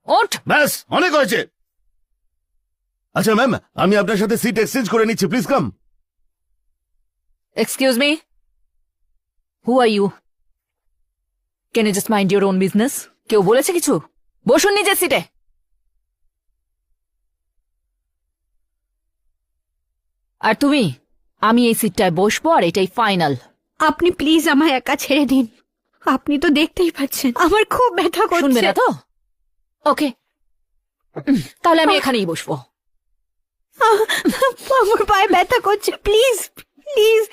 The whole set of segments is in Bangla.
ওঠ। ব্যাস, অনেক হয়েছে। আচ্ছা ম্যাম, আমি আপনার সাথে সিট এক্সচেঞ্জ করে নিচ্ছি, please come. Excuse me, who are you? Can you just mind your own business? কেউ বলেছে কিছু? বসুন নিজের সিটে। আর তুমি, আমি এই সিটটায় বসবো আর এটাই ফাইনাল। আপনি প্লিজ আমায় একা ছেড়ে দিন। আপনি তো দেখতেই পাচ্ছেন আমার খুব ব্যথা শুনবে করছে। না তো? ওকে, তাহলে আমি এখানেই বসবো। আমার পায়ে ব্যথা করছে, প্লিজ প্লিজ।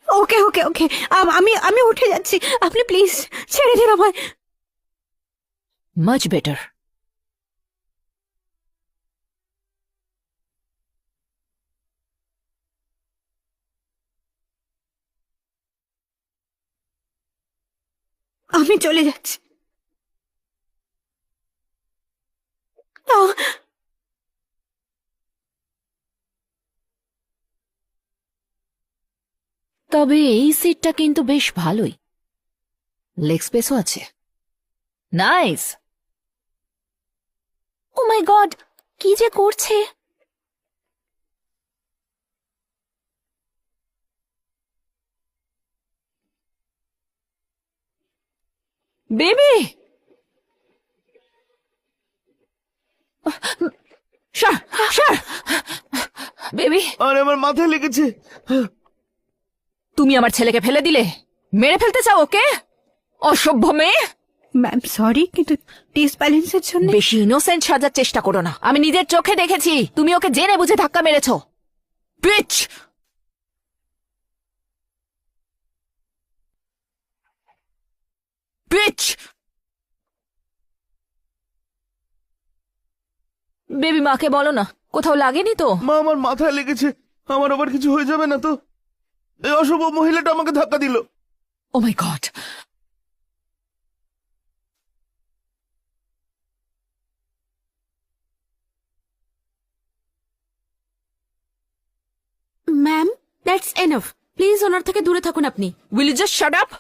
ওকে ওকে ওকে, আমি আমি উঠে যাচ্ছি, আপনি প্লিজ ছেড়ে দিন আমায়। Much better. আমি চলে যাচ্ছি। তবে এই সিটটা কিন্তু বেশ ভালোই, লেগ স্পেসও আছে। নাইস। ও মাই গড, কি যে করছে! বেবি, সর সর। বেবি, আরে আমার মাথায় লেগেছে। তুমি আমার ছেলেকে ফেলে দিলে, মেরে ফেলতে চাও ওকে? অসভ্য মেয়ে। ম্যাম সরি, কিন্তু ডিসব্যালেন্সের জন্য। বেশি ইনোসেন্ট সাজার চেষ্টা করো না। আমি নিজের চোখে দেখেছি তুমি ওকে জেনে বুঝে ধাক্কা মেরেছো। পিচ। পিচ। বেবি, মাকে বলো না, কোথাও লাগেনি তো? মা, আমার মাথায় লেগেছে। আমার আবার কিছু হয়ে যাবে না তো? এই অশুভ মহিলাটা আমাকে ধাক্কা দিল। Oh my god. Ma'am that's enough, please ওনার থেকে দূরে থাকুন আপনি। Will you just shut up?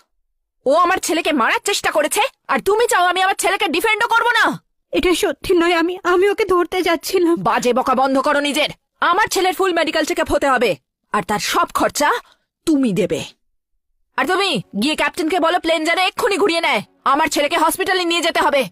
ও আমার ছেলেকে মারার চেষ্টা করেছে, আর তুমি চাও আমি আমার ছেলেকে ডিফেন্ডও করবো না? এটা সত্যি নয়, আমি ওকে ধরতে যাচ্ছিলাম। বাজে বকা বন্ধ করো নিজের। আমার ছেলের ফুল মেডিকেল চেকআপ হতে হবে, আর তার সব খরচা তুমি দেবে। আর তুমি গিয়ে ক্যাপ্টেনকে বলো প্লেন যেন এক্ষুনি ঘুরিয়ে নেয়। আমার ছেলেকে হসপিটালে নিয়ে যেতে হবে।